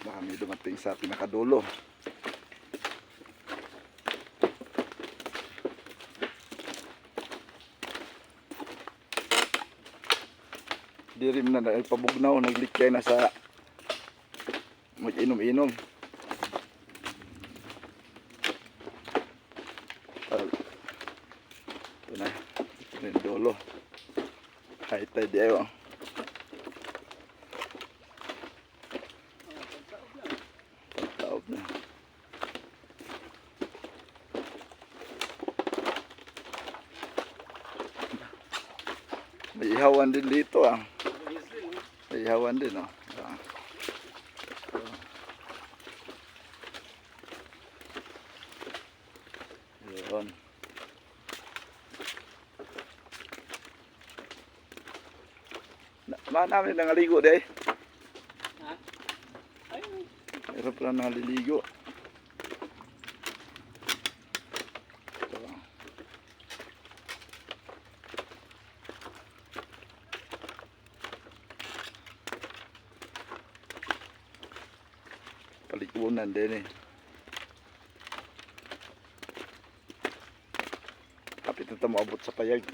Baka may dumating sa pinakadulo. Di rin na nagpabugnaw, naglikay na sa mag-inom-inom. Ito na, ito na yung dulo. High tide ayo. Pagtaob na. May ihawan din dito ah. May ihawan din oh. Yun. Namin nangaligo deh. Ha? Ayun. Meron pala naliligo. Palikunan din eh. Kapit na ito maabot sa payag.